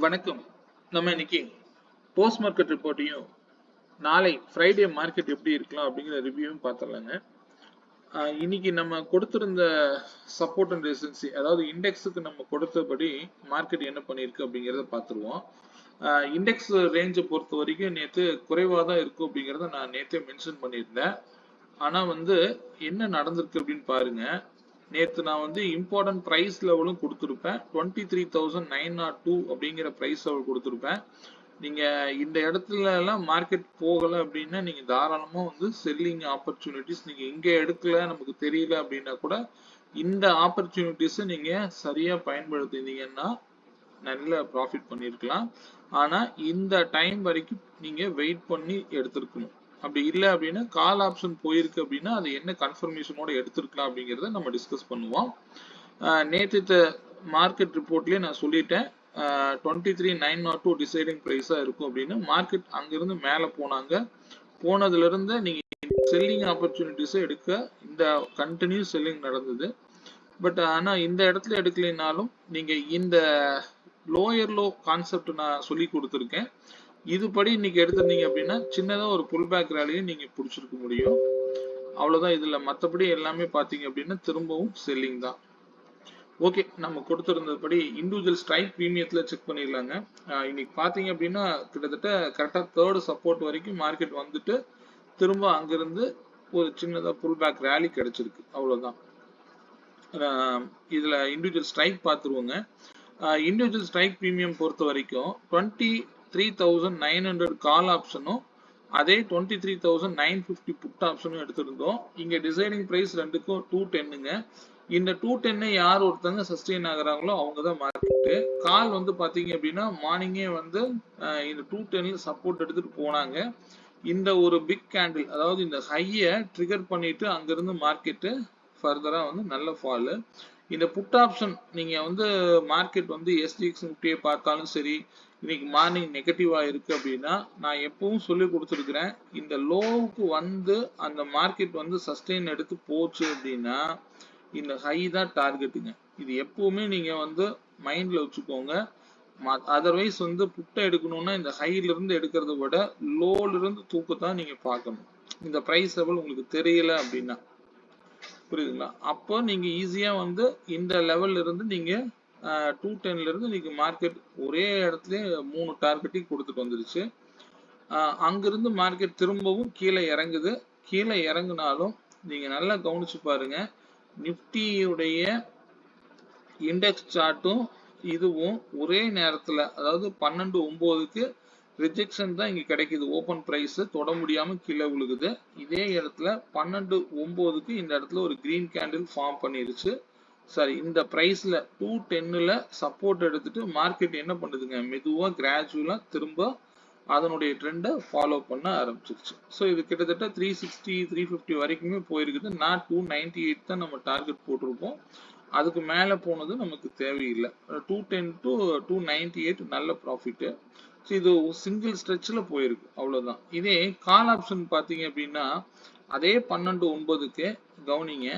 வணக்கம். நம்ம இன்னைக்கு போஸ்ட் மார்க்கெட் ரிப்போர்ட்டையும் நாளை ஃப்ரைடே மார்க்கெட் எப்படி இருக்கலாம் அப்படிங்கிற ரிவ்யூவும் பார்த்துடலாங்க. இன்னைக்கு நம்ம கொடுத்திருந்த சப்போர்ட் அண்ட் ரெசிஸ்டன்ஸ், அதாவது இண்டெக்ஸுக்கு நம்ம கொடுத்தபடி மார்க்கெட் என்ன பண்ணியிருக்கு அப்படிங்கிறத பார்த்துருவோம். இண்டெக்ஸ் ரேஞ்சை பொறுத்த வரைக்கும் நேற்று குறைவாக தான் இருக்கும் அப்படிங்கிறத நான் நேற்றே மென்ஷன் பண்ணியிருந்தேன். ஆனால் என்ன நடந்திருக்கு அப்படின்னு பாருங்க. நேற்று நான் இம்பார்ட்டன்ட் ப்ரைஸ் லெவலும் கொடுத்துருப்பேன். 23,902 அப்படிங்கிற ப்ரைஸ் லெவல் கொடுத்துருப்பேன். நீங்கள் இந்த இடத்துல எல்லாம் மார்க்கெட் போகலை அப்படின்னா நீங்கள் தாராளமாக செல்லிங் ஆப்பர்ச்சுனிட்டிஸ் நீங்கள் இங்கே எடுக்கல, நமக்கு தெரியல அப்படின்னா கூட இந்த ஆப்பர்ச்சுனிட்டிஸை நீங்கள் சரியாக பயன்படுத்தினீங்கன்னா நல்ல ப்ராஃபிட் பண்ணியிருக்கலாம். ஆனால் இந்த டைம் வரைக்கும் நீங்கள் வெயிட் பண்ணி எடுத்துருக்கணும். அப்படி இல்லை அப்படின்னா கால் ஆப்ஷன் போயிருக்கு அப்படின்னா அது என்ன கன்ஃபர்மேஷனோட எடுத்துருக்கலாம் அப்படிங்கிறத நம்ம டிஸ்கஸ் பண்ணுவோம். நேற்று மார்க்கெட் ரிப்போர்ட்லேயே நான் சொல்லிட்டேன் 23,902 டிசைடிங் ப்ரைஸாக இருக்கும் அப்படின்னு. மார்க்கெட் அங்கிருந்து மேலே போனாங்க. போனதுலேருந்து நீங்கள் செல்லிங் ஆப்பர்ச்சுனிட்டிஸை எடுக்க இந்த கண்டினியூஸ் செல்லிங் நடந்தது. பட் ஆனால் இந்த இடத்துல எடுக்கலைனாலும் நீங்கள் இந்த லோயர் லோ கான்செப்ட் நான் சொல்லி கொடுத்துருக்கேன். இதுபடி இன்னைக்கு எடுத்திருந்தீங்க அப்படின்னா சின்னதாக ஒரு புல் பேக் ரேலியும் நீங்கள் பிடிச்சிருக்க முடியும். அவ்வளோதான். இதில் மற்றபடி எல்லாமே பார்த்தீங்க அப்படின்னா திரும்பவும் செல்லிங் தான். ஓகே, நம்ம கொடுத்துருந்தபடி இண்டிவிஜுவல் ஸ்ட்ரைக் ப்ரீமியத்தில் செக் பண்ணிடலாங்க. இன்னைக்கு பார்த்தீங்க அப்படின்னா கிட்டத்தட்ட கரெக்டாக தேர்டு சப்போர்ட் வரைக்கும் மார்க்கெட் வந்துட்டு திரும்ப அங்கிருந்து ஒரு சின்னதாக புல் பேக் ரேலி கிடைச்சிருக்கு. அவ்வளோதான். இதில் இண்டிவிஜுவல் ஸ்ட்ரைக் பார்த்துருவோங்க. இண்டிவிஜுவல் ஸ்ட்ரைக் ப்ரீமியம் பொறுத்த வரைக்கும் 23,900 கால் ஆப்ஷனும் அதே 23,950 புட் ஆப்ஷனும் எடுத்திருந்தோம். இங்கே டிசைடிங் ப்ரைஸ் ரெண்டுக்கும் 210ங்க. இந்த 210 யார் ஒருத்தங்க சஸ்டெயின் ஆகுறாங்களோ அவங்க தான் மார்க்கெட்டு. கால் பார்த்தீங்க அப்படின்னா மார்னிங்கே இந்த 210ல சப்போர்ட் எடுத்துட்டு போனாங்க. இந்த ஒரு பிக் கேண்டில், அதாவது இந்த ஹையை ட்ரிகர் பண்ணிட்டு அங்கிருந்து மார்க்கெட்டு ஃபர்தரா நல்ல ஃபால். இந்த புட் ஆப்ஷன் நீங்க மார்க்கெட் SGX நிஃப்டியை பார்த்தாலும் சரி, இன்னைக்கு மார்னிங் நெகட்டிவா இருக்கு அப்படின்னா நான் எப்பவும் சொல்லி கொடுத்துருக்கிறேன், இந்த லோவுக்கு அந்த மார்க்கெட் சஸ்டெயின் எடுத்து போச்சு அப்படின்னா இந்த ஹை தான் டார்கெட்டுங்க. இது எப்பவுமே நீங்க மைண்ட்ல வச்சுக்கோங்க. அதர்வைஸ் புட்டை எடுக்கணும்னா இந்த ஹைல இருந்து எடுக்கிறத விட லோல இருந்து தூக்கத்தான் நீங்க பார்க்கணும். இந்த பிரைஸ் லெவல் உங்களுக்கு தெரியல அப்படின்னா, புரியுதுங்களா? அப்போ நீங்க ஈஸியா இந்த லெவல்ல இருந்து நீங்க 210ல இருந்து நீங்க மார்க்கெட் ஒரே இடத்துல 3 டார்கெட்டையும் கொடுத்துட்டு வந்துருச்சு. அங்கிருந்து மார்க்கெட் திரும்பவும் கீழே இறங்குது. கீழே இறங்குனாலும் நீங்க நல்லா கவனிச்சு பாருங்க, நிப்டியுடைய இண்டெக்ஸ் சார்ட்டும் இதுவும் ஒரே நேரத்துல, அதாவது 12:09க்கு ரிஜெக்ஷன் தான் இங்க கிடைக்குது. ஓபன் பிரைஸ் தொட முடியாம கீழே விழுகுது. இதே இடத்துல 12:09க்கு இந்த இடத்துல ஒரு கிரீன் கேண்டில் ஃபார்ம் பண்ணிருச்சு. சரி, இந்த பிரைஸ்ல 210ல சப்போர்ட் எடுத்துட்டு மார்க்கெட் என்ன பண்ணுதுங்க, மெதுவா கிராஜுவலா திரும்ப அதனுடைய ட்ரெண்டை ஃபாலோ பண்ண ஆரம்பிச்சிருச்சு. ஸோ இது கிட்டத்தட்ட 360 350 வரைக்குமே போயிருக்குது. நான் 298 தான் நம்ம டார்கெட் போட்டிருப்போம். அதுக்கு மேலே போனது நமக்கு தேவையில்லை. 210 to 298 நல்ல ப்ராஃபிட்டு. ஸோ இது சிங்கிள் ஸ்ட்ரெச்சில் போயிருக்கு, அவ்வளோதான். இதே கால் ஆப்ஷன் பார்த்தீங்க அப்படின்னா அதே 12:09க்கு கவனிங்க.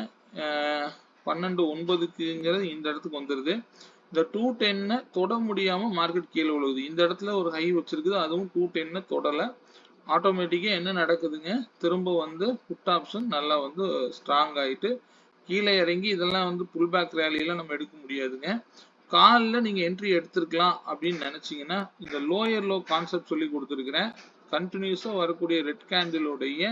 12:09க்குங்கிறது இந்த இடத்துக்கு வந்துடுது. இந்த 210 தொட முடியாம மார்க்கெட் கீழே விழுகுது. இந்த இடத்துல ஒரு ஹை வச்சிருக்குது, அதுவும் 210 தொடல. ஆட்டோமேட்டிக்கா என்ன நடக்குதுங்க, திரும்ப புட் ஆப்ஷன் நல்லா ஸ்ட்ராங் ஆயிட்டு கீழே இறங்கி இதெல்லாம் புல் பேக் ரேலியெல்லாம் நம்ம எடுக்க முடியாதுங்க. காலில் நீங்க என்ட்ரி எடுத்திருக்கலாம் அப்படின்னு நினைச்சீங்கன்னா இந்த லோயர் லோ கான்செப்ட் சொல்லி கொடுத்துருக்கிறேன். கண்டினியூஸா வரக்கூடிய ரெட் கேண்டிலோடைய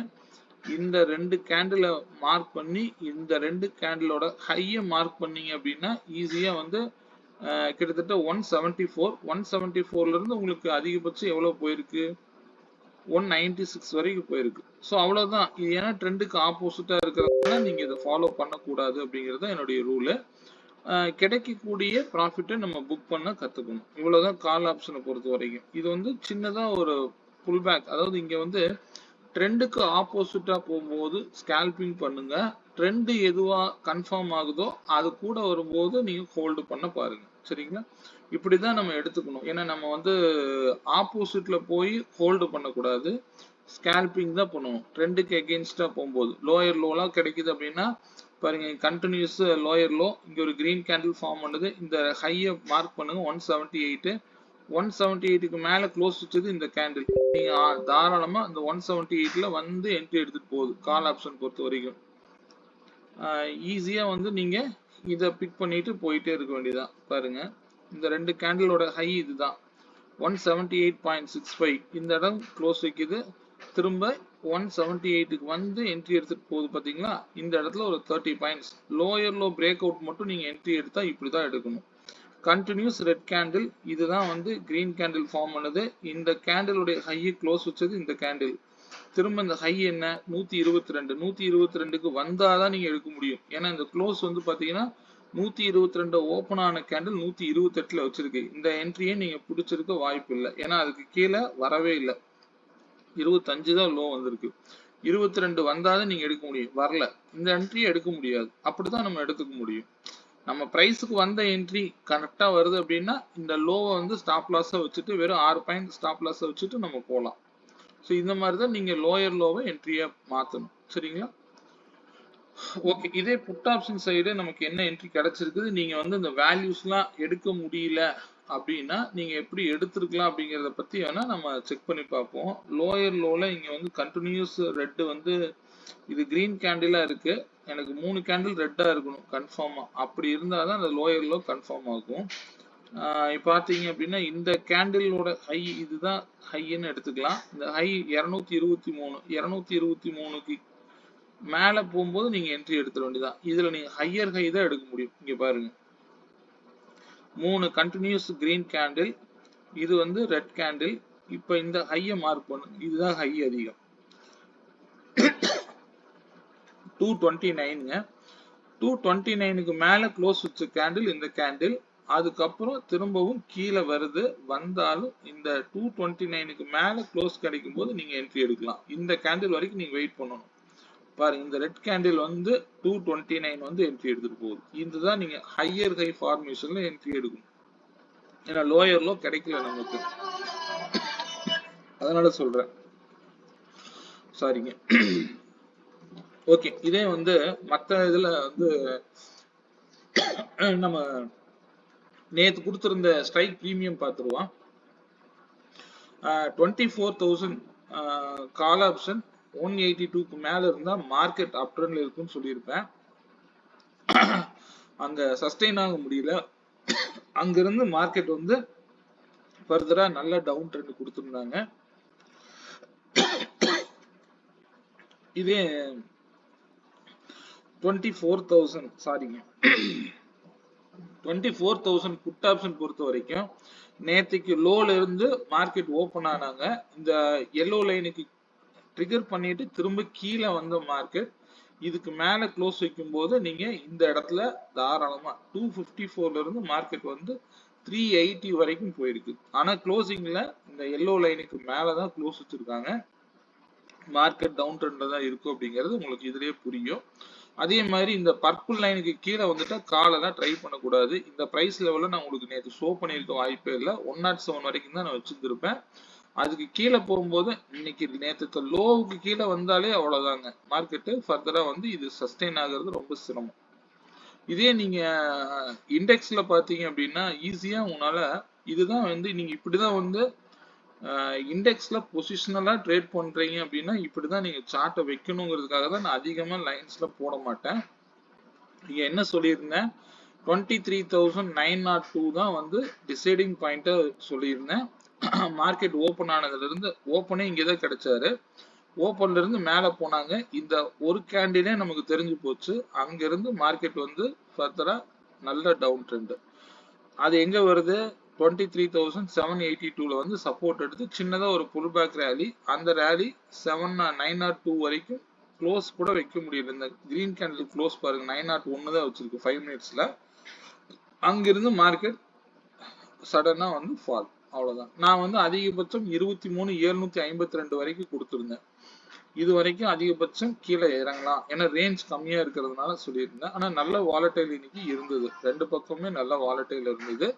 இந்த 2 கேண்டிலை மார்க் பண்ணி இந்த 2 கேண்டிலோட ஹையை மார்க் பண்ணீங்க அப்படின்னா ஈஸியா கிட்டத்தட்ட 174ல இருந்து உங்களுக்கு அதிகபட்சம் எவ்வளவு போயிருக்கு, 196 வரைக்கும் போயிருக்கு. ஸோ அவ்வளவுதான். இது ஏன்னா ட்ரெண்டுக்கு ஆப்போசிட்டா இருக்கிறதுனால நீங்க இதை ஃபாலோ பண்ணக்கூடாது அப்படிங்கிறது என்னுடைய ரூலு. கிடைக்கக்கூடிய ப்ராஃபிட்டை நம்ம புக் பண்ண கத்துக்கணும். இவ்வளவுதான் கால் ஆப்ஷனை பொறுத்த வரைக்கும். இது சின்னதா ஒரு புல் பேக், அதாவது இங்க ட்ரெண்டுக்கு ஆப்போசிட்டா போகும்போது ஸ்கேல்பிங் பண்ணுங்க. ட்ரெண்ட் எதுவா கன்ஃபார்ம் ஆகுதோ அது கூட வரும்போது நீங்க ஹோல்டு பண்ண பாருங்க. சரிங்களா? இப்படிதான் நம்ம எடுத்துக்கணும். ஏன்னா நம்ம ஆப்போசிட்ல போய் ஹோல்டு பண்ணக்கூடாது, ஸ்கேல்பிங் தான் பண்ணுவோம். ட்ரெண்டுக்கு எகெயின்ஸ்டா போகும்போது லோயர் லோலாம் கிடைக்குது அப்படின்னா பாருங்க, கண்டினியூஸ் லோயர் லோ, இங்க ஒரு கிரீன் கேண்டில் ஃபார்ம் பண்ணுது. இந்த ஹையை மார்க் பண்ணுங்க 178. 178க்கு மேல க்ளோஸ் வச்சது இந்த கேண்டில். நீங்க தாராளமா அந்த 178ல வந்து என்ட்ரி எடுத்துட்டு போகுது கால் ஆப்ஷன் பொறுத்த வரைக்கும். ஈஸியா வந்து நீங்க இத பிக் பண்ணிட்டு போயிட்டே இருக்க வேண்டியதான். பாருங்க இந்த ரெண்டு கேண்டிலோட ஹை இதுதான் 178.65. இந்த இடம் க்ளோஸ் வைக்குது, திரும்ப 178க்கு வந்து என்ட்ரி எடுத்துட்டு போகுது பாத்தீங்களா. இந்த இடத்துல ஒரு 30 points lower low break out மட்டும் நீங்க என்ட்ரி எடுத்தா இப்படிதான் எடுக்கணும். கண்டினியூஸ் ரெட் கேண்டில், இதுதான் வந்து கிரீன் கேண்டில் ஃபார்ம் பண்ணுது. இந்த கேண்டிலுடைய ஹையை க்ளோஸ் வச்சது இந்த கேண்டில். திரும்ப இந்த ஹை என்ன 122. 122க்கு வந்தாதான் நீங்க எடுக்க முடியும். ஏன்னா இந்த க்ளோஸ் வந்து பாத்தீங்கன்னா 122 ஓபன் ஆன கேண்டில் 128ல வச்சிருக்கு. இந்த என்ட்ரியை நீங்க பிடிச்சிருக்க வாய்ப்பு இல்லை. ஏன்னா அதுக்கு கீழே வரவே இல்லை. 25 தான் லோ வந்திருக்கு. 22 வந்தாதான் நீங்க எடுக்க முடியும். வரல, இந்த என்ட்ரியை எடுக்க முடியாது. அப்படிதான் நம்ம எடுத்துக்க முடியும். நம்ம பிரைஸுக்கு வந்த என்ட்ரி கரெக்டா வருது அப்படின்னா இந்த லோவை வந்து ஸ்டாப் லாஸா வச்சுட்டு வெறும் 6 பாயிண்ட் ஸ்டாப் லாஸா வச்சுட்டு நம்ம போகலாம். ஸோ இந்த மாதிரி தான் நீங்க லோயர் லோவை என்ட்ரியா மாத்தணும். சரிங்களா? ஓகே, இதே புட் ஆப்ஷன் சைடு நமக்கு என்ன என்ட்ரி கிடைச்சிருக்குது, நீங்க வந்து இந்த வேல்யூஸ்லாம் எடுக்க முடியல அப்படின்னா நீங்க எப்படி எடுத்திருக்கலாம் அப்படிங்கிறத பத்தி வேணா நம்ம செக் பண்ணி பார்ப்போம். லோயர் லோல இங்க வந்து கண்டினியூஸ் ரெட் வந்து இது கிரீன் கேண்டிலா இருக்கு. எனக்கு 3 கேண்டில் ரெட்டா இருக்கணும் கன்ஃபார்மா. அப்படி இருந்தாதான் அந்த லோயர் லோ கன்ஃபார்ம் ஆகும். இப்போ பார்த்தீங்க அப்படின்னா இந்த கேண்டிலோட ஹை இதுதான் ஹைன்னு எடுத்துக்கலாம். இந்த ஹை 223. 223க்கு மேல போகும்போது நீங்க என்ட்ரி எடுத்துட வேண்டியதான். இதுல நீங்க ஹையர் ஹை தான் எடுக்க முடியும். இங்க பாருங்க 3 கண்டினியூஸ் கிரீன் கேண்டில், இது வந்து ரெட் கேண்டில். இப்ப இந்த ஹையை மார்க் பண்ணுங்க, இதுதான் ஹை அதிகம் 229ங்க. 229க்கு மேல க்ளோஸ் வச்ச கேண்டில் இந்த கேண்டில். அதுக்கப்புறம் திரும்பவும் கீழே வருது. வந்தாலும் இந்த 229க்கு மேல க்ளோஸ் கிடைக்கும் போது நீங்க என்ட்ரி எடுக்கலாம். இந்த கேண்டில் வரைக்கும் நீங்க வெயிட் பண்ணணும். பாருங்க இந்த ரெட் கேண்டில் வந்து 229 வந்து என்ட்ரி எடுத்துட்டு போகுது. இதுதான் நீங்க ஹையர் ஹை ஃபார்மேஷன்ல என்ட்ரி எடுக்கணும். ஏன்னா லோயர் லோ கிடைக்கல நமக்கு, அதனால சொல்றேன். சாரிங்க. ஓகே, இதே வந்து மற்ற இதுல வந்து நம்ம நேத்து கொடுத்திருந்த ஸ்ட்ரைக் பிரீமியம் பார்த்துருவோம். 24,000 கால் ஆப்ஷன் 182க்கு மேல இருந்தா மார்க்கெட் அப் ட்ரெண்ட்ல இருக்குன்னு சொல்லியிருப்பேன். அங்க சஸ்டெயின் ஆக முடியல. அங்கிருந்து மார்க்கெட் வந்து ஃபர்தரா நல்ல டவுன் ட்ரெண்ட் கொடுத்திருந்தாங்க. இதே 24,000 சாரிங்க 24,000 புட் ஆப்ஷன் பொறுத்த வரைக்கும் நேற்றுக்கு லோல இருந்து மார்க்கெட் ஓபன் ஆனாங்க. இந்த எல்லோ லைனுக்கு ட்ரிகர் பண்ணிட்டு திரும்ப கீழே வந்த மார்க்கெட் இதுக்கு மேல க்ளோஸ் வைக்கும் போது நீங்க இந்த இடத்துல தாராளமா 254ல இருந்து மார்க்கெட் வந்து 380 வரைக்கும் போயிருக்கு. ஆனா க்ளோசிங்ல இந்த எல்லோ லைனுக்கு மேலதான் க்ளோஸ் வச்சிருக்காங்க. மார்க்கெட் டவுன் ட்ரெண்ட்ல தான் இருக்கும் அப்படிங்கிறது உங்களுக்கு இதுலயே புரியும். அதே மாதிரி இந்த பர்பிள் லைனுக்கு கீழே வந்துட்டா காலை தான் ட்ரை பண்ணக்கூடாது. இந்த பிரைஸ் லெவல்ல நான் உங்களுக்கு நேற்று ஷோ பண்ணியிருக்க வாய்ப்பே இல்லை. 107 வரைக்கும் தான் நான் வச்சிருந்திருப்பேன். அதுக்கு கீழே போகும்போது இன்னைக்கு நேற்று லோவுக்கு கீழே வந்தாலே அவ்வளவுதாங்க. மார்க்கெட்டு ஃபர்தரா வந்து இது சஸ்டெயின் ஆகிறது ரொம்ப சிரமம். இதே நீங்க இண்டெக்ஸ்ல பாத்தீங்க அப்படின்னா ஈஸியா உங்களால இதுதான் வந்து நீங்க இப்படிதான் வந்து இண்டெக்ஸ்ல பொசிஷனலா ட்ரேட் பண்றீங்க அப்படின்னா இப்படிதான் நீங்க சார்ட்டை வைக்கணுங்கிறதுக்காக தான் நான் அதிகமா லைன்ஸ்ல போட மாட்டேன். நீங்க என்ன சொல்லியிருந்தேன் 23,902 தான் வந்து டிசைடிங் பாயிண்டா சொல்லியிருந்தேன். மார்க்கெட் ஓபன் ஆனதுல இருந்து ஓப்பனே இங்கதான் கிடைச்சாரு. ஓப்பன்ல இருந்து மேல போனாங்க. இந்த ஒரு கேண்டிலே நமக்கு தெரிஞ்சு போச்சு. அங்க இருந்து மார்க்கெட் வந்து ஃபர்தரா நல்ல டவுன் ட்ரெண்ட். அது எங்க வருது 23,782ல வந்து சப்போர்ட் எடுத்து சின்னதா ஒரு புல் பேக் ரேலி. அந்த ரேலி 902 வரைக்கும் க்ளோஸ் கூட வைக்க முடியல. இந்த கிரீன் கேண்டில் க்ளோஸ் பாருங்க 901 தான் வச்சிருக்கு 5 மினிட்ஸ்ல. அங்கிருந்து மார்க்கெட் சடனா வந்து ஃபால். அவ்வளவுதான். நான் வந்து அதிகபட்சம் 23,752 வரைக்கும் கொடுத்திருந்தேன். இது வரைக்கும் அதிகபட்சம் கீழே இறங்கலாம். ஏன்னா ரேஞ்ச் கம்மியா இருக்கிறதுனால சொல்லியிருந்தேன். ஆனா நல்ல வாலட்டைல் இன்னைக்கு இருந்தது. ரெண்டு பக்கமே நல்ல வாலட்டைல் இருந்தது.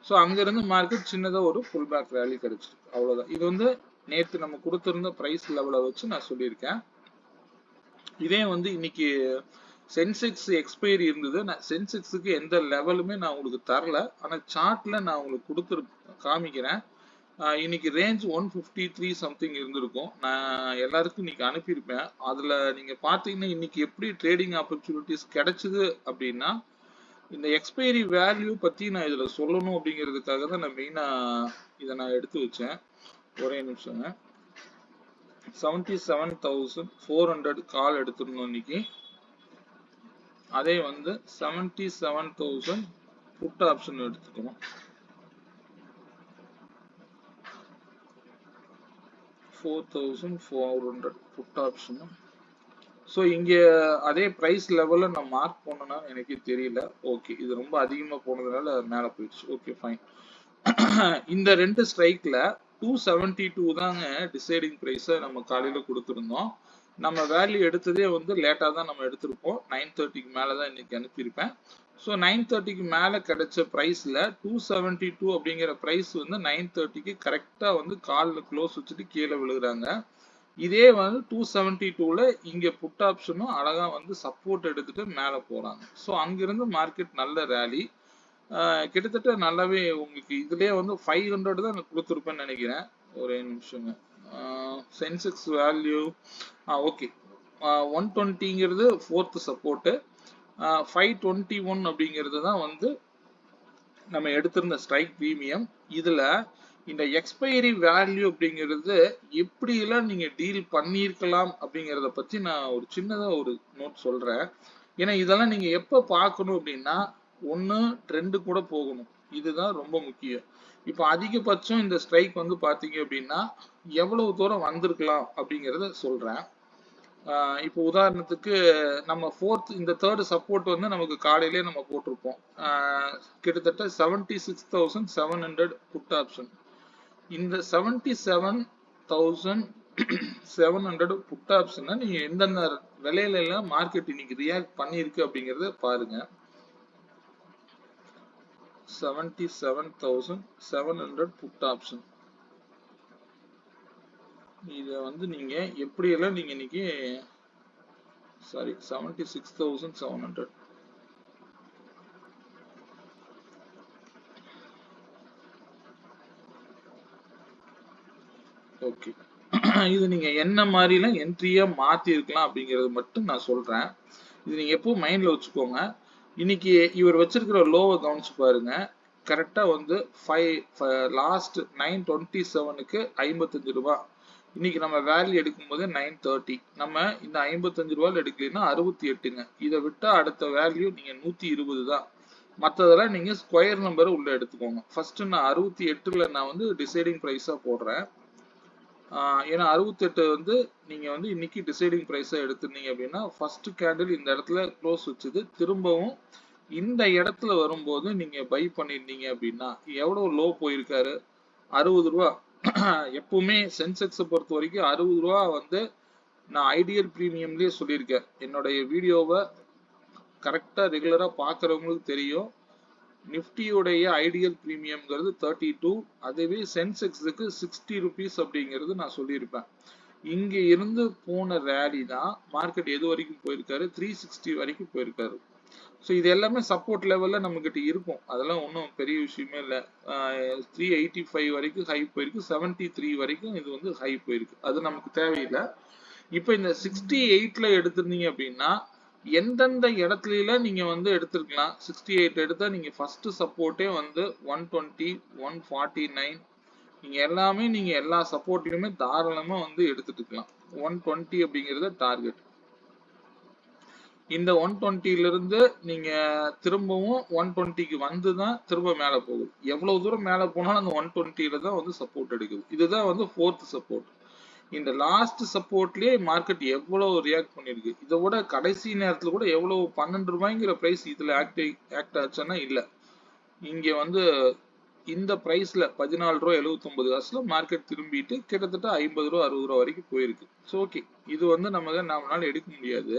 ஸோ அங்கிருந்து மார்க்கெட் சின்னதா ஒரு புல் பேக் ரேலி கிடைச்சிருக்கு. அவ்வளவுதான். இது வந்து நேற்று நம்ம கொடுத்திருந்த பிரைஸ் லெவலை வச்சு நான் சொல்லியிருக்கேன். இதே வந்து இன்னைக்கு சென்செக்ஸ் எக்ஸ்பைரி இருந்தது. நான் சென்செக்ஸுக்கு எந்த லெவலுமே நான் உங்களுக்கு தரல. ஆனா சார்ட்ல நான் உங்களுக்கு காமிக்கிறேன். இன்னைக்கு ரேஞ்ச் 153 சம்திங் இருந்திருக்கும். நான் எல்லாருக்கும் இன்னைக்கு அனுப்பியிருப்பேன். அதுல நீங்க பாத்தீங்கன்னா இன்னைக்கு எப்படி ட்ரேடிங் ஆப்பர்ச்சுனிட்டிஸ் கிடைச்சது அப்படின்னா, இந்த எக்ஸ்பைரி வேல்யூ பத்தி நான் இதுல சொல்லணும் அப்படிங்கிறதுக்காக தான் நான் மெயினா இதை நான் எடுத்து வச்சேன். ஒரே நிமிஷங்க. 77,400 கால் எடுத்துருந்தோம் இன்னைக்கு. அதே வந்து 77,000 புட் ஆப்ஷன் எடுத்துக்கணும். 4,400 புட் ஆப்ஷன். ஸோ இங்க அதே பிரைஸ் லெவல்ல நான் மார்க் பண்ணனா எனக்கே தெரியல. ஓகே, இது ரொம்ப அதிகமா போனதுனால மேல போயிடுச்சு. Okay fine. இந்த ரெண்டு ஸ்ட்ரைக்ல 272 தாங்க டிசைடிங் பிரைஸ நம்ம காலையில கொடுத்துருந்தோம். நம்ம வேல்யூ எடுத்ததே வந்து லேட்டா தான் நம்ம எடுத்திருப்போம். 9:30க்கு மேல தான் இன்னைக்கு அனுப்பியிருப்பேன். ஸோ 9:30க்கு மேல கிடைச்ச பிரைஸ்ல 272 அப்படிங்கிற பிரைஸ் வந்து 9:30க்கு கரெக்டா வந்து கால்ல க்ளோஸ் வச்சுட்டு கீழே விழுகுறாங்க. இதே வந்து 272ல இங்க புட் ஆப்ஷனும் அழகா வந்து சப்போர்ட் எடுத்துட்டு மேல போறாங்க. ஸோ அங்கிருந்து மார்க்கெட் நல்ல ரேலி. கிட்டத்தட்ட நல்லாவே உங்களுக்கு இதுலயே வந்து 500 தான் கொடுத்துருப்பேன்னு நினைக்கிறேன். ஒரே நிமிஷங்க. சென்செக்ஸ் வேல்யூ ஓகே, 120ங்கிறது ஃபோர்த் சப்போர்ட், 521 அப்படிங்கிறது தான் வந்து நம்ம எடுத்திருந்த ஸ்ட்ரைக் பிரீமியம். இதுல இந்த எக்ஸ்பைரி வேல்யூ அப்படிங்கிறது எப்படி எல்லாம் நீங்க டீல் பண்ணியிருக்கலாம் அப்படிங்கறத பத்தி நான் ஒரு சின்னதா ஒரு நோட் சொல்றேன். ஏன்னா இதெல்லாம் நீங்க எப்ப பார்க்கணும் அப்படின்னா, ஒன்னு ட்ரெண்ட் கூட போகணும். இதுதான் ரொம்ப முக்கியம். இப்போ அதிகபட்சம் இந்த ஸ்ட்ரைக் வந்து பாத்தீங்க அப்படின்னா எவ்வளவு தூரம் வந்திருக்கலாம் அப்படிங்கறத சொல்றேன். இப்போ உதாரணத்துக்கு நம்ம இந்த தேர்ட் சப்போர்ட் வந்து நமக்கு காலையிலே நம்ம போட்டிருப்போம். கிட்டத்தட்ட 76,700 புட் ஆப்ஷன். இந்த 77,700 புட் ஆப்ஷனை நீங்க எந்தெந்த விலையில எல்லாம் மார்க்கெட் இன்னைக்கு ரியாக்ட் பண்ணிருக்கு அப்படிங்கறத பாருங்க. 77,700 புட் ஆப்ஷன். இத வந்து நீங்க எப்படி எல்லாம் நீங்க இன்னைக்கு 76,700. ஓகே, இது நீங்க என்ன மாதிரிலாம் என்ட்ரியா மாத்தி இருக்கலாம் அப்படிங்கறது மட்டும் நான் சொல்றேன். இது நீங்க எப்பவும் மைண்ட்ல வச்சுக்கோங்க. இன்னைக்கு இவர் வச்சிருக்கிற லோவை கவனிச்சு பாருங்க. கரெக்டா வந்து லாஸ்ட் 927க்கு 55 ரூபாய். இன்னைக்கு நம்ம வேல்யூ எடுக்கும் போது 930. நம்ம இந்த 55 ரூபாயில எடுக்கலைன்னா 68ங்க. இதை விட்டா அடுத்த வேல்யூ நீங்க 120 தான். மற்றதெல்லாம் நீங்க ஸ்கொயர் நம்பர் உள்ள எடுத்துக்கோங்க. ஃபர்ஸ்ட் நான் 68ல நான் வந்து டிசைடிங் பிரைஸா போடுறேன். ஏன்னா 68 வந்து நீங்க வந்து இன்னைக்கு டிசைடிங் பிரைஸா எடுத்துருந்தீங்க அப்படின்னா ஃபர்ஸ்ட் கேண்டில் இந்த இடத்துல க்ளோஸ் வச்சது, திரும்பவும் இந்த இடத்துல வரும்போது நீங்க பை பண்ணிருந்தீங்க அப்படின்னா எவ்வளவு லோ போயிருக்காரு? 60 ரூபா. எப்பவுமே சென்செக்ஸை பொறுத்த வரைக்கும் 60 ரூபா வந்து நான் ஐடியல் பிரீமியம்லயே சொல்லியிருக்கேன். என்னுடைய வீடியோவை கரெக்டா ரெகுலரா பாக்குறவங்களுக்கு தெரியும். நிஃப்டியோடைய ஐடியல் பிரீமியம்ங்கிறது 32. அதுவே சென்செக்ஸுக்கு 60 ருபீஸ் அப்படிங்கிறது நான் சொல்லியிருப்பேன். இங்க இருந்து போன ரேலி தான் மார்க்கெட் எது வரைக்கும் போயிருக்காரு? 360 வரைக்கும் போயிருக்காரு. ஸோ இது எல்லாமே சப்போர்ட் லெவல்ல நம்ம கிட்ட இருக்கும். அதெல்லாம் ஒன்றும் பெரிய விஷயமே இல்லை. 385 வரைக்கும் ஹை போயிருக்கு, 73 வரைக்கும் இது வந்து ஹை போயிருக்கு. அது நமக்கு தேவையில்லை. இப்போ இந்த 68ல எடுத்திருந்தீங்க அப்படின்னா எந்தெந்த இடத்துல நீங்க வந்து எடுத்திருக்கலாம். 68 எடுத்தா நீங்க ஃபர்ஸ்ட் சப்போர்ட்டே வந்து 120, 149. நீங்க எல்லாமே நீங்க எல்லா சப்போர்ட்லயுமே தாராளமா வந்து எடுத்துக்கலாம். 120 அப்படிங்கறது டார்கெட். இந்த 120ல இருந்து நீங்க திரும்பவும் 120க்கு வந்துதான் திரும்ப மேல போகுது. எவ்வளவு தூரம் மேல போனாலும் அந்த 120ல தான் வந்து சப்போர்ட் எடுக்குது. இதுதான் வந்து ஃபோர்த் சப்போர்ட். இந்த லாஸ்ட் சப்போர்ட்லயே மார்க்கெட் எவ்வளவு ரியாக்ட் பண்ணிருக்கு. இதை விட கடைசி நேரத்துல கூட எவ்வளவு 12 ரூபாய்ங்கிற பிரைஸ் இதுல ஆக்ட் ஆச்சுன்னா இல்ல. இங்க வந்து இந்த பிரைஸ்ல 14 ரூபாய் 79 காசுல மார்க்கெட் திரும்பிட்டு கிட்டத்தட்ட 50 ரூபா 60 ரூபா வரைக்கும் போயிருக்கு. ஸோ ஓகே, இது வந்து நம்மளால எடுக்க முடியாது.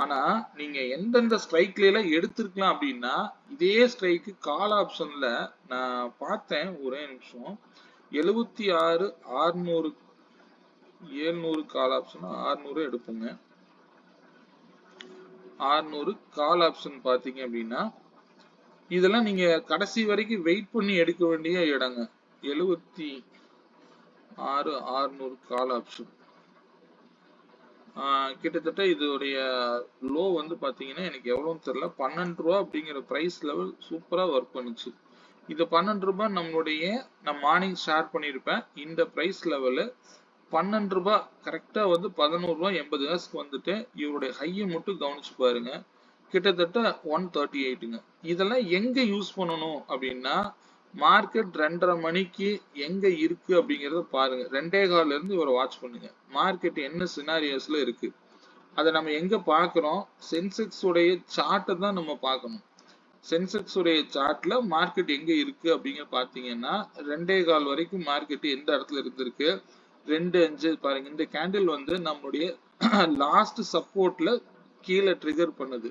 ஆனா நீங்க எந்தெந்த ஸ்ட்ரைக்ல எல்லாம் எடுத்திருக்கலாம் அப்படின்னா, இதே ஸ்ட்ரைக்கு கால் ஆப்ஷன்ல நான் பார்த்தேன். ஒரே நிமிஷம். 76 600 700 கால் ஆப்ஷன் 600 எடுப்போங்க. 600 கால் ஆப்ஷன் பாத்தீங்க அப்படின்னா இதெல்லாம் நீங்க கடைசி வரைக்கும் வெயிட் பண்ணி எடுக்க வேண்டிய இடங்க. 76,600 கால் ஆப்ஷன். கிட்டத்தட்ட இதோடைய லோ வந்து பாத்தீங்கன்னா எனக்கு எவ்வளவுன்னு தெரியல, 12 ரூபா அப்படிங்கிற பிரைஸ் லெவல் சூப்பரா ஒர்க் பண்ணுச்சு. இது 12 ரூபாய் நம்மளுடைய நான் மார்னிங் ஷேர் பண்ணியிருப்பேன். இந்த பிரைஸ் லெவலு 12 ரூபாய் கரெக்டா வந்து 11 ரூபாய் 80 காசுக்கு வந்துட்டு இவருடைய ஹையை மட்டும் கவனிச்சு பாருங்க. கிட்டத்தட்ட 138ங்க. இதெல்லாம் எங்க யூஸ் பண்ணணும் அப்படின்னா மார்க்கெட் 2:30 மணிக்கு எங்க இருக்கு அப்படிங்கறத பாருங்க. 2:15 இருந்து இவரை வாட்ச் பண்ணுங்க. மார்க்கெட் என்ன சினாரியோஸ்ல இருக்கு அதை நம்ம எங்க பாக்குறோம்? சென்செக்ஸ் உடைய சார்ட்டை தான் நம்ம பார்க்கணும். சென்செக்ஸ் உடைய சார்ட்ல மார்க்கெட் எங்க இருக்கு அப்படிங்கிற பாத்தீங்கன்னா 2:15 வரைக்கும் மார்க்கெட் எந்த இடத்துல இருந்திருக்கு? 2.5 பாருங்க. இந்த கேண்டில் வந்து நம்மளுடைய லாஸ்ட் சப்போர்ட்ல கீழே ட்ரிகர் பண்ணுது.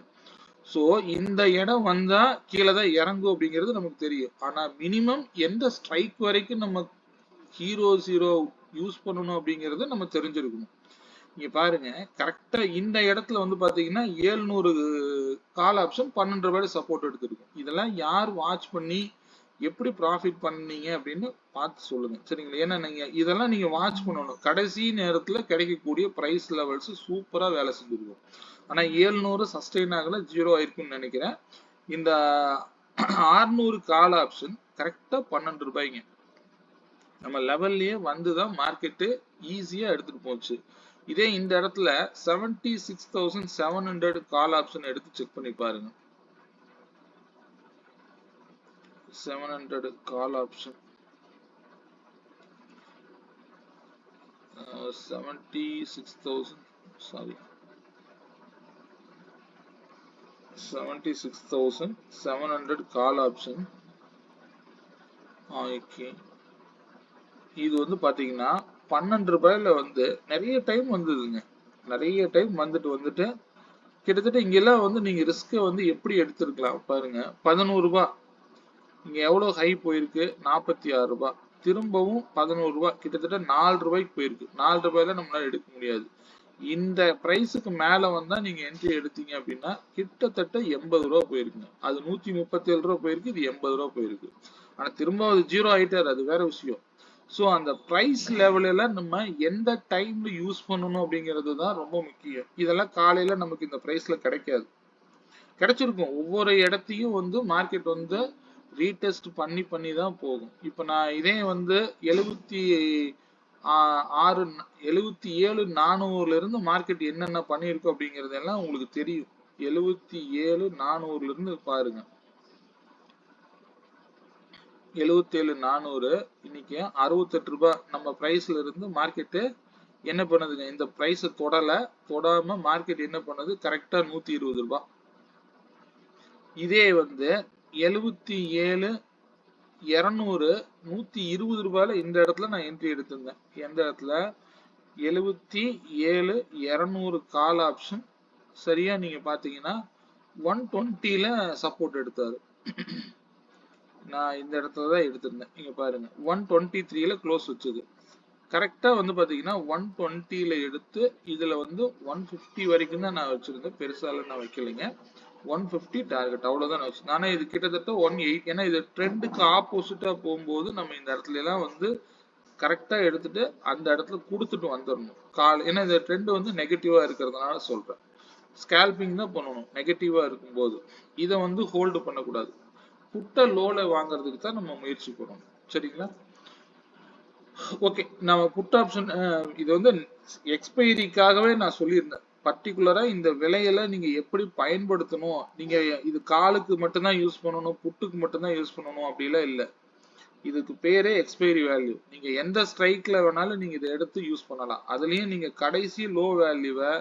சோ இந்த இடம் வந்தா கீழே தான் இறங்கும் அப்படிங்கிறது நமக்கு தெரியும். ஆனா மினிமம் எந்த ஸ்ட்ரைக் வரைக்கும் நம்ம ஹீரோ யூஸ் பண்ணணும் அப்படிங்கறத நம்ம தெரிஞ்சிருக்கணும். இங்க பாருங்க, கரெக்டா இந்த இடத்துல வந்து பாத்தீங்கன்னா 700 கால் ஆப்ஷன் 12 ரூபாய் சப்போர்ட் எடுத்திருக்கும். இதெல்லாம் யார் வாட்ச் பண்ணி எப்படி ப்ராஃபிட் பண்ணீங்க அப்படின்னு பார்த்து சொல்லுங்க. சரிங்களா? ஏன்னா நீங்க இதெல்லாம் நீங்க வாட்ச் பண்ணணும். கடைசி நேரத்துல கிடைக்கக்கூடிய பிரைஸ் லெவல்ஸ் சூப்பரா வேலை செஞ்சிருக்கும். ஆனா 700 சஸ்டெயின் ஆகல, 0 ஆயிருக்குன்னு நினைக்கிறேன். இந்த 600 கால் ஆப்ஷன் கரெக்டா 12 ரூபாய்ங்க. நம்ம லெவல்லயே வந்துதான் மார்க்கெட்டு ஈஸியா எடுத்துட்டு போச்சு. இதே இந்த இடத்துல 76,700 கால் ஆப்ஷன் எடுத்து செக் பண்ணி பாருங்க. 700 call option 76,000 sorry 76,700 call option. Okay, இது வந்து பாத்தீங்கன்னா 12 ரூபாயில வந்து நிறைய டைம் வந்ததுங்க. நிறைய டைம் வந்துட்டு கிட்டத்தட்ட இங்கெல்லாம் வந்து நீங்க ரிஸ்க வந்து எப்படி எடுத்திருக்கலாம் பாருங்க. 11 ரூபாய் இங்க எவ்வளவு ஹை போயிருக்கு? 46 ரூபாய். திரும்பவும் 11 ரூபாய், கிட்டத்தட்ட 4 ரூபாய்க்கு போயிருக்கு. 4 ரூபாயில நம்மளால எடுக்க முடியாது. இந்த பிரைஸுக்கு மேல வந்தா நீங்க என்ட்ரி எடுத்தீங்க அப்படின்னா கிட்டத்தட்ட 80 ரூபாய் போயிருக்குங்க. அது 137 ரூபாய் போயிருக்கு, இது 80 ரூபாய் போயிருக்கு. ஆனா திரும்ப அது 0 ஆயிட்டாரு, அது வேற விஷயம். சோ அந்த பிரைஸ் லெவல்ல நம்ம எந்த டைம்ல யூஸ் பண்ணணும் அப்படிங்கிறது தான் ரொம்ப முக்கியம். இதெல்லாம் காலையில நமக்கு இந்த பிரைஸ்ல கிடைக்காது. கிடைச்சிருக்கும், ஒவ்வொரு இடத்தையும் வந்து மார்க்கெட் வந்து ரீடெஸ்ட் பண்ணி தான் போகும். இப்ப நான் இதே வந்து 77,400ல இருந்து மார்க்கெட் என்னென்ன பண்ணிருக்கு அப்படிங்கறது எல்லாம் உங்களுக்கு தெரியும். 77,400ல இருந்து பாருங்க. 77,400 இன்னைக்கு 68 ரூபாய் நம்ம பிரைஸ்ல இருந்து மார்க்கெட் என்ன பண்ணுதுங்க? இந்த பிரைஸ் தொடாம மார்க்கெட் என்ன பண்ணுது? கரெக்டா 120 ரூபாய். இதே வந்து 77,200 120 ரூபாயில இந்த இடத்துல நான் என்ட்ரி எடுத்திருந்தேன். எந்த இடத்துல? 77,200 கால் ஆப்ஷன். சரியா நீங்க பாத்தீங்கன்னா 120ல சப்போர்ட் எடுத்தாரு. நான் இந்த இடத்துல தான் எடுத்திருந்தேன். இங்க பாருங்க, 123ல க்ளோஸ் வச்சது. கரெக்டா வந்து பாத்தீங்கன்னா 120ல எடுத்து இதுல வந்து 150 வரைக்கும் தான் நான் வச்சிருந்தேன். பெருசால நான் வைக்கலைங்க. 150 டார்கெட் அவ்வளவுதான் நான் வச்சிருந்தேன். ஆனா இது கிட்டத்தட்ட 18, ஏன்னா இது ட்ரெண்டுக்கு ஆப்போசிட்டா போகும்போது நம்ம இந்த இடத்துல எல்லாம் வந்து கரெக்டா எடுத்துட்டு அந்த இடத்துல கொடுத்துட்டு வந்துடணும். ஏன்னா இந்த ட்ரெண்ட் வந்து நெகட்டிவா இருக்கிறதுனால சொல்றேன். ஸ்கேல்பிங் தான் பண்ணணும் நெகட்டிவா இருக்கும்போது. இதை வந்து ஹோல்டு பண்ணக்கூடாது. புட்ட லோல வாங்குறதுக்கு தான் நம்ம முயற்சி பண்ணணும். சரிங்களா? ஓகே, நம்ம புட் ஆப்ஷன் இது வந்து எக்ஸ்பைரிக்காகவே நான் சொல்லியிருந்தேன். பர்டிகுலரா இந்த விலையில நீங்க எப்படி பயன்படுத்தணும், நீங்க இது காலுக்கு மட்டும்தான் யூஸ் பண்ணணும், புட்டுக்கு மட்டும்தான் யூஸ் பண்ணணும் அப்படிலாம் இல்லை. இதுக்கு பேரே எக்ஸ்பைரி வேல்யூ. நீங்க எந்த ஸ்ட்ரைக்ல வேணாலும் நீங்க இதை எடுத்து யூஸ் பண்ணலாம். அதுலயும் நீங்க கடைசி லோ வேல்யூவை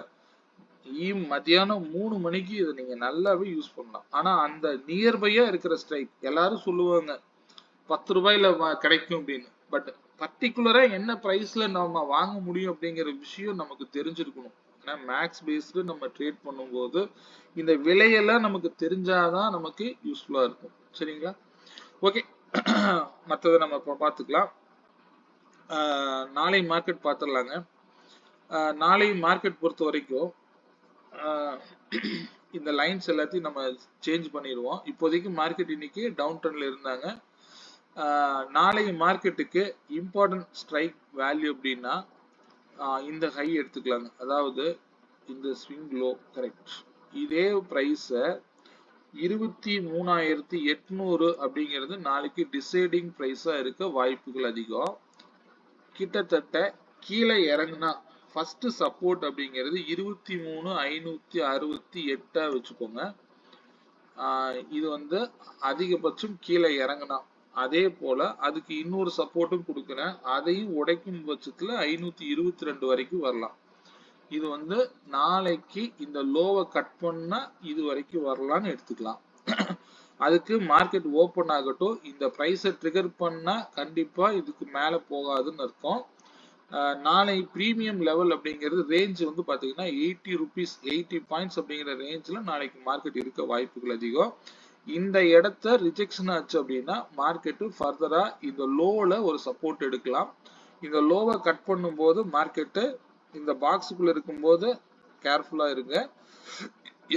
மத்தியானம் 3 மணிக்கு இதை நீங்க நல்லாவே யூஸ் பண்ணலாம். ஆனா அந்த நியர்பையா இருக்கிற ஸ்ட்ரைக் எல்லாரும் சொல்லுவாங்க 10 ரூபாயில கிடைக்கும் அப்படின்னு. பட் பர்டிகுலரா என்ன பிரைஸ்ல நம்ம வாங்க முடியும் அப்படிங்கிற விஷயம் நமக்கு தெரிஞ்சிருக்கணும். ஏன்னா மேக்ஸ் பேஸ்டு நம்ம ட்ரேட் பண்ணும்போது இந்த விலையெல்லாம் நமக்கு தெரிஞ்சாதான் நமக்கு யூஸ்ஃபுல்லா இருக்கும். சரிங்களா? ஓகே, மற்றதை நம்ம இப்போ பார்த்துக்கலாம். நாளை மார்க்கெட் பார்த்துடலாங்க. நாளை மார்க்கெட் பொறுத்த வரைக்கும் இந்த லைன்ஸ் எல்லாத்தையும் நம்ம சேஞ்ச் பண்ணிடுவோம். இப்போதைக்கு மார்க்கெட் இன்னைக்கு டவுன் ட்ரெண்ட்ல இருந்தாங்க. நாளைக்கு மார்க்கெட்டுக்கு இம்பார்ட்டன்ட் ஸ்ட்ரைக் வேல்யூ அப்படின்னா இந்த ஹை எடுத்துக்கலாங்க. அதாவது இந்த ஸ்விங் லோ கரெக்ட். இதே பிரைஸை 23,800 அப்படிங்கிறது நாளைக்கு டிசைடிங் பிரைஸா இருக்க வாய்ப்புகள் அதிகம். கிட்டத்தட்ட கீழே இறங்குனா ஃபர்ஸ்ட் சப்போர்ட் அப்படிங்கிறது 23,568 வச்சுக்கோங்க. இது வந்து அதிகபட்சம் கீழே இறங்குனா, அதே போல அதுக்கு இன்னொரு சப்போர்ட்டும் கொடுக்குறேன். அதையும் உடைக்கும் பட்சத்துல 522 வரைக்கும் வரலாம். இது வந்து நாளைக்கு இந்த லோவை கட் பண்ணா இது வரைக்கும் வரலாம்னு எடுத்துக்கலாம். அதுக்கு மார்க்கெட் ஓபன் ஆகட்டும். இந்த பிரைஸை ட்ரிகர் பண்ணா கண்டிப்பா இதுக்கு மேல போகாதுன்னு அர்த்தம். நாளை பிரீமியம் லெவல் அப்படிங்கிறது ரேஞ்ச் வந்து பாத்தீங்கன்னா 80 ரூபீஸ் 80 பாயிண்ட்ஸ் அப்படிங்கிற ரேஞ்சில் நாளைக்கு மார்க்கெட் இருக்க வாய்ப்புகள் அதிகம். இந்த இடத்த ரிஜெக்ஷன் ஆச்சு அப்படின்னா மார்க்கெட்டு ஃபர்தரா இந்த லோல ஒரு சப்போர்ட் எடுக்கலாம். இந்த லோவை கட் பண்ணும் போது மார்க்கெட்டு இந்த பாக்ஸுக்குள்ள இருக்கும்போது கேர்ஃபுல்லா இருங்க.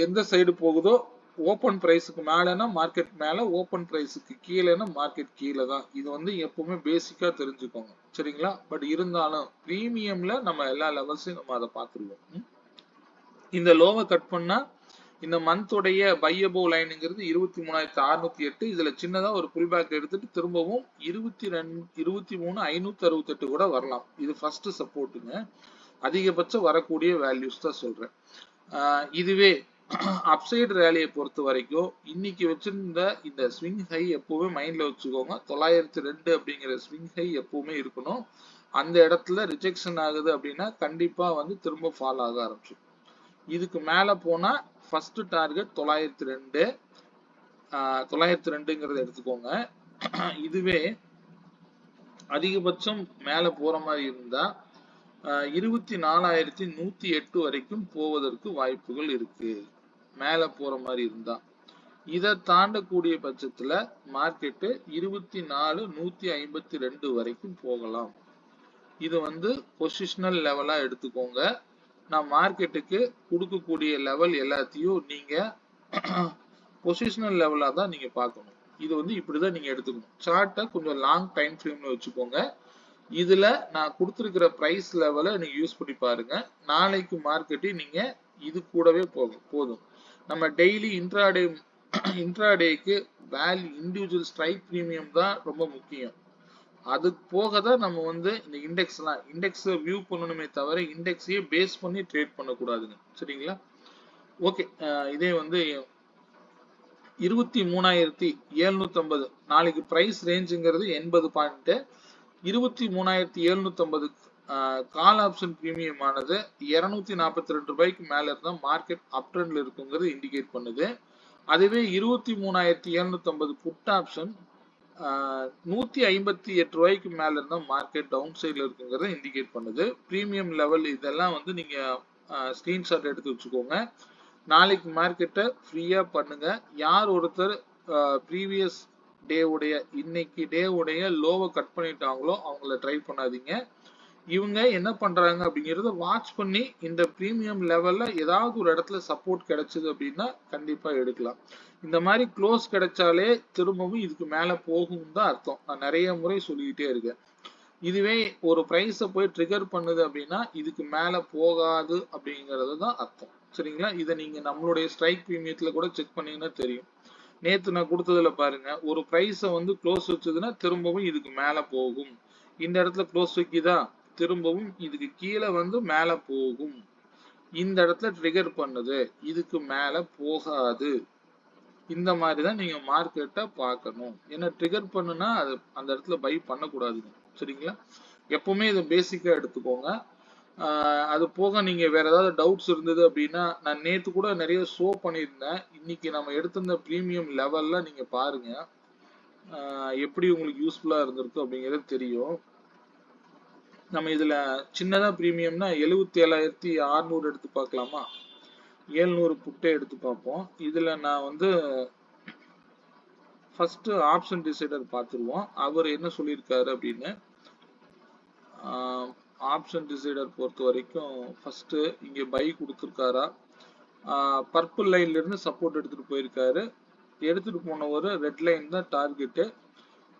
எந்த சைடு போகுதோ ஓப்பன் பிரைஸுக்கு மேலனா மார்க்கெட் மேல, ஓப்பன் பிரைஸுக்கு கீழேனா மார்க்கெட் கீழே தான். இது வந்து எப்பவுமே பேசிக்கா தெரிஞ்சுக்கோங்க, சரிங்களா? பட் இருந்தாலும் பிரீமியம்ல நம்ம எல்லா லெவல்ஸையும் நம்ம அதை பார்த்துருவோம். இந்த லோவை கட் பண்ணா இந்த மந்தோடைய பையபோ லைனுங்கிறது 23,608. இதுல சின்னதா ஒரு புல் பேக் எடுத்துட்டு திரும்பவும் 23,568 கூட வரலாம். இது ஃபர்ஸ்ட் சப்போர்ட்டுங்க. அதிகபட்சம் வரக்கூடிய வேல்யூஸ் தான் சொல்றேன். இதுவே அப்சைடு ரேலியை பொறுத்த வரைக்கும் இன்னைக்கு வச்சிருந்த இந்த ஸ்விங் ஹை எப்பவுமே மைண்ட்ல வச்சுக்கோங்க. 902 அப்படிங்கிற ஸ்விங் ஹை எப்பவுமே இருக்கணும். அந்த இடத்துல ரிஜெக்ஷன் ஆகுது அப்படின்னா கண்டிப்பா வந்து திரும்ப ஃபால் ஆக ஆரம்பிச்சிடும். இதுக்கு மேல போனா ஃபர்ஸ்ட் டார்கெட் 902 902ங்கிறத எடுத்துக்கோங்க. இதுவே அதிகபட்சம் மேல போற மாதிரி இருந்தா 24,108 வரைக்கும் போவதற்கு வாய்ப்புகள் இருக்கு. மேல போற மாதிரி இருந்தா இதை தாண்டக்கூடிய பட்சத்துல மார்க்கெட்டு 24,152 வரைக்கும் போகலாம். இது வந்து பொசிஷனல் லெவலா எடுத்துக்கோங்க. நான் மார்க்கெட்டுக்கு கொடுக்கக்கூடிய லெவல் எல்லாத்தையும் நீங்க பொசிஷனல் லெவலா தான் நீங்க பார்க்கணும். இது வந்து இப்படிதான் நீங்க எடுத்துக்கணும். சார்ட்டை கொஞ்சம் லாங் டைம் ஃப்ரேம்ல வச்சுக்கோங்க. இதுல நான் கொடுத்துருக்கிற பிரைஸ் லெவலை நீங்க யூஸ் பண்ணி பாருங்க. நாளைக்கு மார்க்கெட்டு நீங்க இது கூடவே போதும். நம்ம டெய்லி இன்ட்ராடேக்கு வேல்யூ இண்டிவிஜுவல் ஸ்ட்ரைக் பிரீமியம் தான் ரொம்ப முக்கியம். அது போக தான் நம்ம வந்து இந்த இண்டெக்ஸ் வியூ பண்ணணுமே தவிர இண்டெக்ஸையே பேஸ் பண்ணி ட்ரேட் பண்ணக்கூடாதுங்க, சரிங்களா? ஓகே, இதே வந்து 23,750 நாளைக்கு பிரைஸ் ரேஞ்சுங்கிறது 80 பாயிண்ட். 23,750 கால் ஆப்ஷன் பிரீமியம் ஆனது 242 ரூபாய்க்கு மேல இருந்தா மார்க்கெட் அப் ட்ரெண்ட்ல இருக்குங்கிறது இண்டிகேட் பண்ணுது. அதுவே 23,750 புட் ஆப்ஷன் 158 ரூபாய்க்கு மேல இருந்தா மார்க்கெட் டவுன் சைட்ல இருக்குங்கிறத இண்டிகேட் பண்ணுது. பிரீமியம் லெவல் இதெல்லாம் வந்து நீங்க ஸ்கிரீன்ஷாட் எடுத்து வச்சுக்கோங்க. நாளைக்கு மார்க்கெட்டை ஃப்ரீயா பண்ணுங்க. யார் ஒருத்தர் ப்ரீவியஸ் டே உடைய இன்னைக்கு டே உடைய லோவை கட் பண்ணிட்டாங்களோ அவங்கள ட்ரை பண்ணாதீங்க. இவங்க என்ன பண்றாங்க அப்படிங்கறத வாட்ச் பண்ணி இந்த பிரீமியம் லெவல்ல ஏதாவது ஒரு இடத்துல சப்போர்ட் கிடைச்சது அப்படின்னா கண்டிப்பா எடுக்கலாம். இந்த மாதிரி க்ளோஸ் கிடைச்சாலே திரும்பவும் இதுக்கு மேல போகும் தான் அர்த்தம். நான் நிறைய முறை சொல்லிக்கிட்டே இருக்கேன். இதுவே ஒரு பிரைஸை போய் ட்ரிகர் பண்ணுது அப்படின்னா இதுக்கு மேல போகாது அப்படிங்கிறது தான் அர்த்தம், சரிங்களா? இதை நீங்க நம்மளுடைய ஸ்ட்ரைக் பிரீமியத்துல கூட செக் பண்ணீங்கன்னா தெரியும். நேத்து நான் கொடுத்ததுல பாருங்க, ஒரு பிரைஸை வந்து க்ளோஸ் வச்சதுன்னா திரும்பவும் இதுக்கு மேல போகும். இந்த இடத்துல க்ளோஸ் வைக்கிதா, திரும்பவும் இதுக்கு கீழே வந்து மேல போகும். இந்த இடத்துல ட்ரிகர் பண்ணுது, இதுக்கு மேல போகாது. இந்த மாதிரிதான் நீங்க மார்க்கெட்டை பார்க்கணும். ஏன்னா ட்ரிகர் பண்ணுனா அது அந்த இடத்துல பை பண்ணக்கூடாதுங்க, சரிங்களா? எப்பவுமே இதை பேசிக்கா எடுத்துக்கோங்க. அது போக நீங்க வேற ஏதாவது டவுட்ஸ் இருந்தது அப்படின்னா நான் நேத்து கூட நிறைய ஷோ பண்ணியிருந்தேன். இன்னைக்கு நம்ம எடுத்திருந்த பிரீமியம் லெவல்ல நீங்க பாருங்க, எப்படி உங்களுக்கு யூஸ்ஃபுல்லா இருந்திருக்கு அப்படிங்கிறது தெரியும். நம்ம இதுல சின்னதா பிரீமியம்னா 77,600 எடுத்து பார்க்கலாமா? 700 புட்டே எடுத்து பார்ப்போம். இதுல நான் வந்து ஃபர்ஸ்ட் ஆப்ஷன் டிசைடர் பார்த்துருவோம். அவர் என்ன சொல்லியிருக்காரு அப்படின்னு. ஆப்ஷன் டிசைடர் பொறுத்த வரைக்கும் ஃபர்ஸ்ட் இங்க பை கொடுத்துருக்காரா, பர்பிள் லைன்ல இருந்து சப்போர்ட் எடுத்துட்டு போயிருக்காரு. எடுத்துட்டு போன ஒரு ரெட் லைன் தான் டார்கெட்.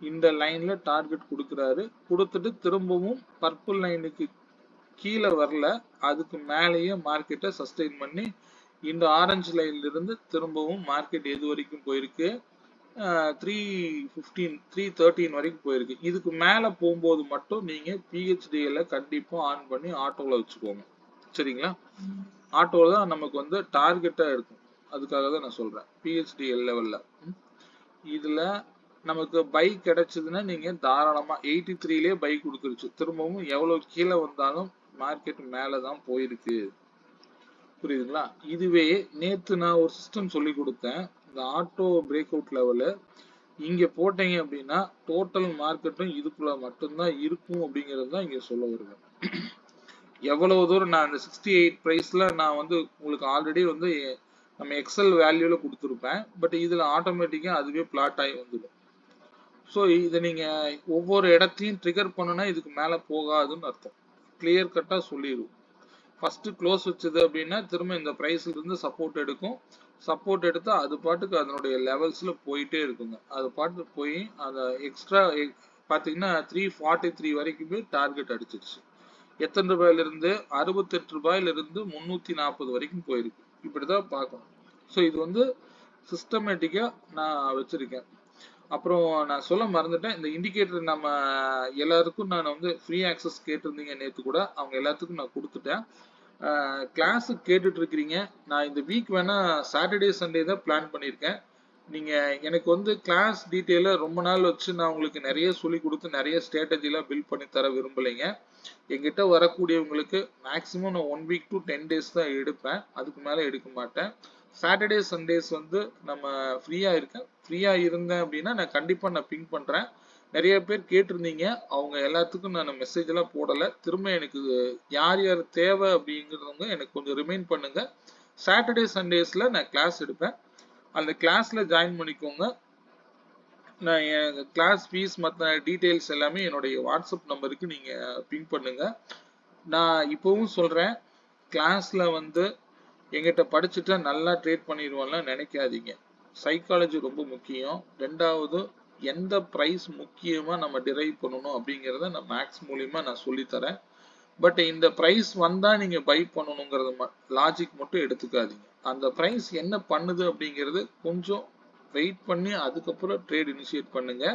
இந்த லைன்ல டார்கெட் கொடுக்குறாரு. கொடுத்துட்டு திரும்பவும் பர்பிள் லைனுக்கு கீழே வரல, அதுக்கு மேலேயே மார்க்கெட்டை சஸ்டெயின் பண்ணி இந்த ஆரஞ்சு லைன்ல இருந்து திரும்பவும் மார்க்கெட் எது வரைக்கும் போயிருக்கு, 315 313 வரைக்கும் போயிருக்கு. இதுக்கு மேல போகும்போது மட்டும் நீங்க பிஹெச்டிஎல் கண்டிப்பா ஆன் பண்ணி ஆட்டோல வச்சுக்கோங்க. சரிங்களா? ஆட்டோல தான் நமக்கு வந்து டார்கெட்டா இருக்கும். அதுக்காக தான் நான் சொல்றேன் பிஹெச்டிஎல் லெவல்ல. இதுல நமக்கு பை கிடைச்சதுன்னா நீங்க தாராளமா 83லயே பை கொடுத்துருச்சு. திரும்பவும் எவ்வளவு கீழே வந்தாலும் மார்க்கெட் மேலதான் போயிருக்கு. புரியுதுங்களா? இதுவே நேத்து நான் ஒரு சிஸ்டம் சொல்லி கொடுத்தேன். இந்த ஆட்டோ பிரேக் அவுட் லெவலு இங்க போட்டீங்க அப்படின்னா டோட்டல் மார்க்கெட்டும் இதுக்குள்ள மட்டும்தான் இருக்கும் அப்படிங்கிறது தான் இங்க சொல்ல வருவேன். எவ்வளவு தூரம் நான் இந்த 68 பிரைஸ்ல நான் வந்து உங்களுக்கு ஆல்ரெடி வந்து நம்ம எக்ஸல் வேல்யூல கொடுத்துருப்பேன். பட் இதுல ஆட்டோமேட்டிக்கா அதுவே பிளாட் ஆகி வந்துடும். ஸோ இதை நீங்க ஒவ்வொரு இடத்தையும் ட்ரிகர் பண்ணுனா இதுக்கு மேல போகாதுன்னு அர்த்தம். கிளியர் கட்டா சொல்லிடும். ஃபர்ஸ்ட் க்ளோஸ் வச்சது அப்படின்னா திரும்ப இந்த பிரைஸ்ல இருந்து சப்போர்ட் எடுக்கும். சப்போர்ட் எடுத்தா அது பாட்டுக்கு அதனுடைய லெவல்ஸ்ல போயிட்டே இருக்குங்க. அது பாட்டுக்கு போய் அந்த எக்ஸ்ட்ரா பாத்தீங்கன்னா 343 வரைக்குமே டார்கெட் அடிச்சிருச்சு. எத்தனை ரூபாயில இருந்து 68 ரூபாயில இருந்து 340 வரைக்கும் போயிருக்கு. இப்படிதான் பார்க்கணும். ஸோ இது வந்து சிஸ்டமேட்டிக்கா நான் வச்சிருக்கேன். அப்புறம் நான் சொல்ல மறந்துட்டேன், இந்த இண்டிகேட்டர் நம்ம எல்லாருக்கும் நான் வந்து ஃப்ரீ ஆக்சஸ் கேட்டிருந்தீங்க நேற்று கூட, அவங்க எல்லாத்துக்கும் நான் கொடுத்துட்டேன். கிளாஸுக்கு கேட்டுட்டு இருக்கிறீங்க. நான் இந்த வீக் வேணா சாட்டர்டே சண்டே தான் பிளான் பண்ணியிருக்கேன். நீங்க எனக்கு வந்து கிளாஸ் டீட்டெயில ரொம்ப நாள் வச்சு நான் உங்களுக்கு நிறைய சொல்லி கொடுத்து நிறைய ஸ்ட்ராட்டஜிலாம் பில்ட் பண்ணி தர விரும்பலைங்க. எங்கிட்ட வரக்கூடியவங்களுக்கு மேக்ஸிமம் நான் 1 வீக் டு 10 டேஸ் தான் எடுப்பேன். அதுக்கு மேல எடுக்க மாட்டேன். சாட்டர்டே சண்டேஸ் வந்து நம்ம ஃப்ரீயா இருக்கேன். ஃப்ரீயா இருந்தேன் அப்படின்னா நான் கண்டிப்பா நான் பிங் பண்றேன். நிறைய பேர் கேட்டிருந்தீங்க, அவங்க எல்லாத்துக்கும் நான் மெசேஜ் எல்லாம் போடல. திரும்ப எனக்கு யார் யார் தேவை அப்படிங்கிறவங்க எனக்கு கொஞ்சம் ரிமைண்ட் பண்ணுங்க. சாட்டர்டே சண்டேஸ்ல நான் கிளாஸ் எடுப்பேன். அந்த கிளாஸ்ல ஜாயின் பண்ணிக்கோங்க. நான் என் கிளாஸ் ஃபீஸ் மற்ற டீட்டெயில்ஸ் எல்லாமே என்னுடைய வாட்ஸ்அப் நம்பருக்கு நீங்க பிங் பண்ணுங்க. நான் இப்பவும் சொல்றேன், கிளாஸ்ல வந்து எங்கிட்ட படிச்சுட்டா நல்லா ட்ரேட் பண்ணிடுவோம்லாம் நினைக்காதீங்க. சைக்காலஜி ரொம்ப முக்கியம். ரெண்டாவது எந்த பிரைஸ் முக்கியமா நம்ம டிரைவ் பண்ணணும் அப்படிங்கிறத நான் மேக்ஸ் மூலியமா நான் சொல்லித்தரேன். பட் இந்த பிரைஸ் வந்தா நீங்க பை பண்ணணுங்கிறது லாஜிக் மட்டும் எடுத்துக்காதீங்க. அந்த பிரைஸ் என்ன பண்ணுது அப்படிங்கிறது கொஞ்சம் வெயிட் பண்ணி அதுக்கப்புறம் ட்ரேட் இனிஷியேட் பண்ணுங்க.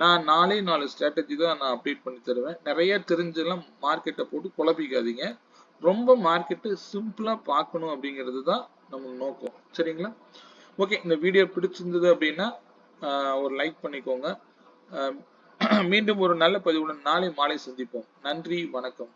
நான் 4 ஸ்ட்ராட்டஜி தான் நான் அப்டேட் பண்ணி தருவேன். நிறைய தெரிஞ்செல்லாம் மார்க்கெட்டை போட்டு குழப்பிக்காதீங்க. ரொம்ப மார்க்கெட்டு சிம்பிளா பார்க்கணும் அப்படிங்கிறது தான் நம்ம நோக்கம். சரிங்களா? ஓகே, இந்த வீடியோ பிடிச்சிருந்தது அப்படின்னா ஒரு லைக் பண்ணிக்கோங்க. மீண்டும் ஒரு நல்ல பதிவுடன் நாளை மாலை சந்திப்போம். நன்றி, வணக்கம்.